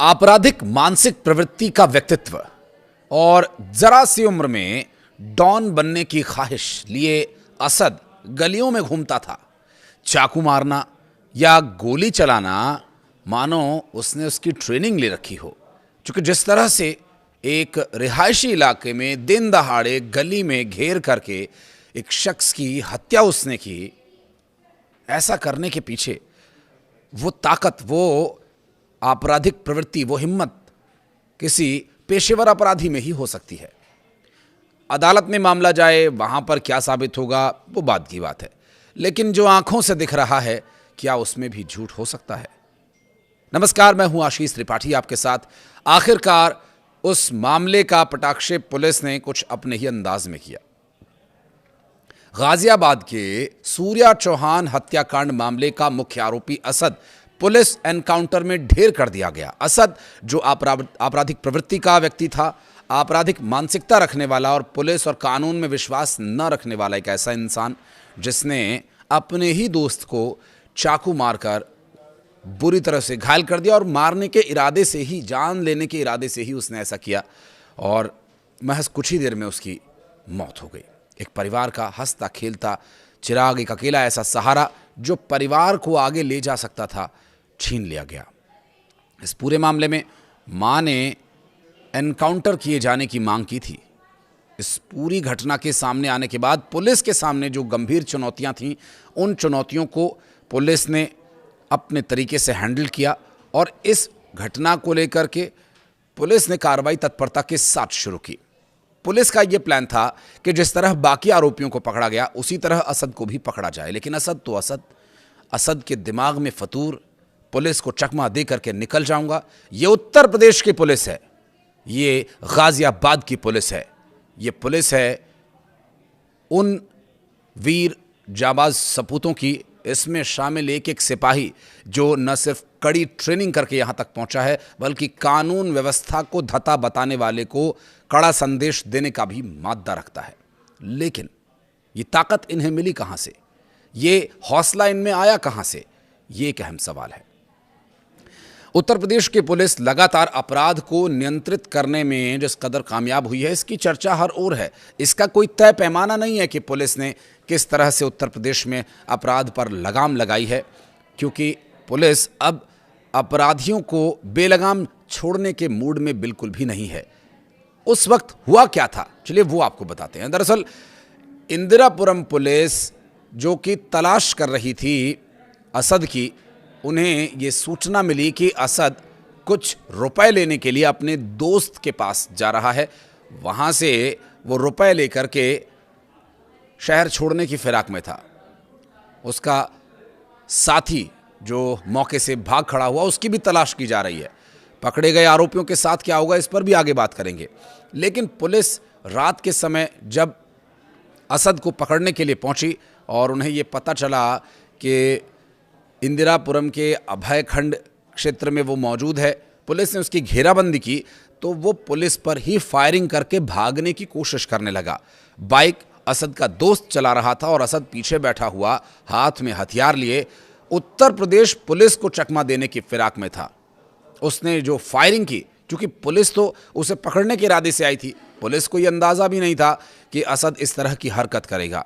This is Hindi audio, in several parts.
आपराधिक मानसिक प्रवृत्ति का व्यक्तित्व और जरा सी उम्र में डॉन बनने की ख्वाहिश लिए असद गलियों में घूमता था। चाकू मारना या गोली चलाना मानो उसने उसकी ट्रेनिंग ले रखी हो, क्योंकि जिस तरह से एक रिहायशी इलाके में दिन दहाड़े गली में घेर करके एक शख्स की हत्या उसने की, ऐसा करने के पीछे वो ताकत, वो आपराधिक प्रवृत्ति, वो हिम्मत किसी पेशेवर अपराधी में ही हो सकती है। अदालत में मामला जाए, वहां पर क्या साबित होगा वो बात की बात है, लेकिन जो आंखों से दिख रहा है क्या उसमें भी झूठ हो सकता है? नमस्कार, मैं हूं आशीष त्रिपाठी आपके साथ। आखिरकार उस मामले का पटाक्षेप पुलिस ने कुछ अपने ही अंदाज में किया। गाजियाबाद के सूर्या चौहान हत्याकांड मामले का मुख्य आरोपी असद पुलिस एनकाउंटर में ढेर कर दिया गया। असद, जो आपराधिक प्रवृत्ति का व्यक्ति था, आपराधिक मानसिकता रखने वाला और पुलिस और कानून में विश्वास न रखने वाला एक ऐसा इंसान जिसने अपने ही दोस्त को चाकू मारकर बुरी तरह से घायल कर दिया और मारने के इरादे से ही, जान लेने के इरादे से ही उसने ऐसा किया और महज कुछ ही देर में उसकी मौत हो गई। एक परिवार का हंसता खेलता चिराग, एक अकेला ऐसा सहारा जो परिवार को आगे ले जा सकता था, छीन लिया गया। इस पूरे मामले में मां ने एनकाउंटर किए जाने की मांग की थी। इस पूरी घटना के सामने आने के बाद पुलिस के सामने जो गंभीर चुनौतियां थीं, उन चुनौतियों को पुलिस ने अपने तरीके से हैंडल किया और इस घटना को लेकर के पुलिस ने कार्रवाई तत्परता के साथ शुरू की। पुलिस का यह प्लान था कि जिस तरह बाकी आरोपियों को पकड़ा गया उसी तरह असद को भी पकड़ा जाए, लेकिन असद के दिमाग में फतूर, पुलिस को चकमा दे करके निकल जाऊंगा। ये उत्तर प्रदेश की पुलिस है, ये गाजियाबाद की पुलिस है, ये पुलिस है उन वीर जाबाज सपूतों की। इसमें शामिल एक एक सिपाही जो न सिर्फ कड़ी ट्रेनिंग करके यहां तक पहुंचा है, बल्कि कानून व्यवस्था को धता बताने वाले को कड़ा संदेश देने का भी मादा रखता है। लेकिन ये ताकत इन्हें मिली कहां से, ये हौसला इनमें आया कहां से, ये एक अहम सवाल है। उत्तर प्रदेश की पुलिस लगातार अपराध को नियंत्रित करने में जिस कदर कामयाब हुई है, इसकी चर्चा हर ओर है। इसका कोई तय पैमाना नहीं है कि पुलिस ने किस तरह से उत्तर प्रदेश में अपराध पर लगाम लगाई है, क्योंकि पुलिस अब अपराधियों को बेलगाम छोड़ने के मूड में बिल्कुल भी नहीं है। उस वक्त हुआ क्या था, चलिए वो आपको बताते हैं। दरअसल इंदिरापुरम पुलिस जो कि तलाश कर रही थी असद की, उन्हें ये सूचना मिली कि असद कुछ रुपए लेने के लिए अपने दोस्त के पास जा रहा है। वहाँ से वो रुपए लेकर के शहर छोड़ने की फिराक में था। उसका साथी जो मौके से भाग खड़ा हुआ, उसकी भी तलाश की जा रही है। पकड़े गए आरोपियों के साथ क्या होगा, इस पर भी आगे बात करेंगे। लेकिन पुलिस रात के समय जब असद को पकड़ने के लिए पहुंची और उन्हें ये पता चला कि इंदिरापुरम के अभयखंड क्षेत्र में वो मौजूद है, पुलिस ने उसकी घेराबंदी की, तो वो पुलिस पर ही फायरिंग करके भागने की कोशिश करने लगा। बाइक असद का दोस्त चला रहा था और असद पीछे बैठा हुआ, हाथ में हथियार लिए, उत्तर प्रदेश पुलिस को चकमा देने की फिराक में था। उसने जो फायरिंग की, क्योंकि पुलिस तो उसे पकड़ने के इरादे से आई थी, पुलिस को यह अंदाजा भी नहीं था कि असद इस तरह की हरकत करेगा।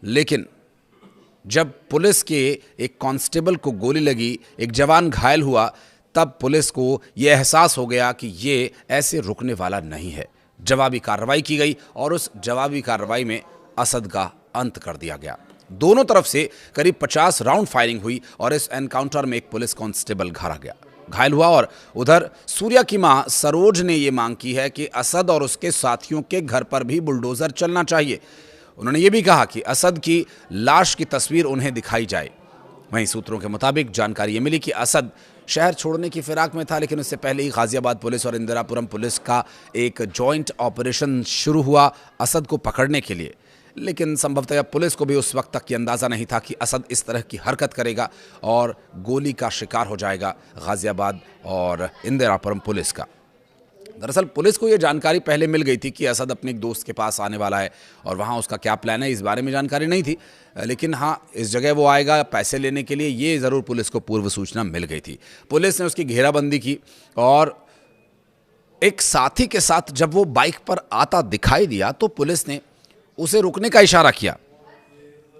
लेकिन जब पुलिस के एक कांस्टेबल को गोली लगी, एक जवान घायल हुआ, तब पुलिस को यह एहसास हो गया कि ये ऐसे रुकने वाला नहीं है। जवाबी कार्रवाई की गई और उस जवाबी कार्रवाई में असद का अंत कर दिया गया। दोनों तरफ से करीब 50 राउंड फायरिंग हुई और इस एनकाउंटर में एक पुलिस कांस्टेबल घायल हुआ। और उधर सूर्या की मां सरोज ने यह मांग की है कि असद और उसके साथियों के घर पर भी बुलडोजर चलना चाहिए। उन्होंने ये भी कहा कि असद की लाश की तस्वीर उन्हें दिखाई जाए। वहीं सूत्रों के मुताबिक जानकारी ये मिली कि असद शहर छोड़ने की फिराक में था, लेकिन उससे पहले ही गाजियाबाद पुलिस और इंदिरापुरम पुलिस का एक जॉइंट ऑपरेशन शुरू हुआ असद को पकड़ने के लिए। लेकिन संभवतः पुलिस को भी उस वक्त तक ये अंदाज़ा नहीं था कि असद इस तरह की हरकत करेगा और गोली का शिकार हो जाएगा गाजियाबाद और इंदिरापुरम पुलिस का। दरअसल पुलिस को ये जानकारी पहले मिल गई थी कि असद अपने एक दोस्त के पास आने वाला है और वहाँ उसका क्या प्लान है, इस बारे में जानकारी नहीं थी। लेकिन हाँ, इस जगह वो आएगा पैसे लेने के लिए, ये ज़रूर पुलिस को पूर्व सूचना मिल गई थी। पुलिस ने उसकी घेराबंदी की और एक साथी के साथ जब वो बाइक पर आता दिखाई दिया तो पुलिस ने उसे रुकने का इशारा किया।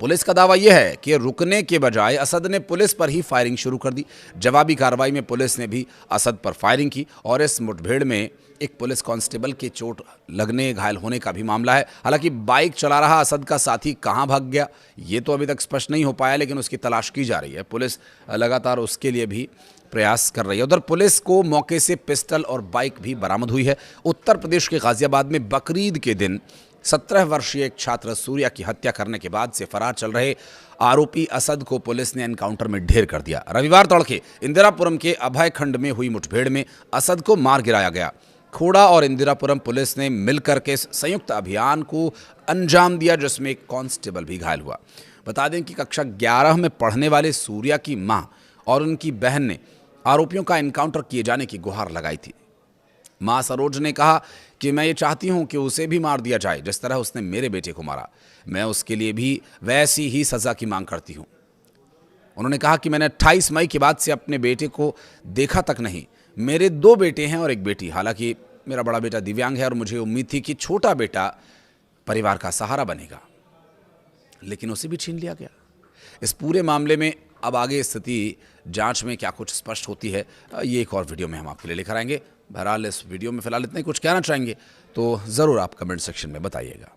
पुलिस का दावा यह है कि रुकने के बजाय असद ने पुलिस पर ही फायरिंग शुरू कर दी। जवाबी कार्रवाई में पुलिस ने भी असद पर फायरिंग की और इस मुठभेड़ में एक पुलिस कांस्टेबल के चोट लगने, घायल होने का भी मामला है। हालांकि बाइक चला रहा असद का साथी कहां भाग गया ये तो अभी तक स्पष्ट नहीं हो पाया, लेकिन उसकी तलाश की जा रही है। पुलिस लगातार उसके लिए भी प्रयास कर रही है। उधर पुलिस को मौके से पिस्टल और बाइक भी बरामद हुई है। उत्तर प्रदेश के गाजियाबाद में बकरीद के दिन 17 वर्षीय एक छात्र सूर्या की हत्या करने के बाद से फरार चल रहे आरोपी असद को पुलिस ने एनकाउंटर में ढेर कर दिया। रविवार तड़के इंदिरापुरम के अभय खंड में हुई मुठभेड़ में असद को मार गिराया गया। खोड़ा और इंदिरापुरम पुलिस ने मिलकर के इस संयुक्त अभियान को अंजाम दिया, जिसमें एक कांस्टेबल भी घायल हुआ। बता दें कि कक्षा 11 में पढ़ने वाले सूर्या की मां और उनकी बहन ने आरोपियों का एनकाउंटर किए जाने की गुहार लगाई थी। मां सरोज ने कहा कि मैं ये चाहती हूं कि उसे भी मार दिया जाए जिस तरह उसने मेरे बेटे को मारा। मैं उसके लिए भी वैसी ही सजा की मांग करती हूं। उन्होंने कहा कि मैंने 28 मई के बाद से अपने बेटे को देखा तक नहीं। मेरे 2 बेटे हैं और एक बेटी। हालांकि मेरा बड़ा बेटा दिव्यांग है और मुझे उम्मीद थी कि छोटा बेटा परिवार का सहारा बनेगा, लेकिन उसे भी छीन लिया गया। इस पूरे मामले में अब आगे स्थिति जांच में क्या कुछ स्पष्ट होती है, ये एक और वीडियो में हम आपके लिए लेकर आएंगे। बहरहाल इस वीडियो में फिलहाल इतना ही। कुछ कहना चाहेंगे तो ज़रूर आप कमेंट सेक्शन में बताइएगा।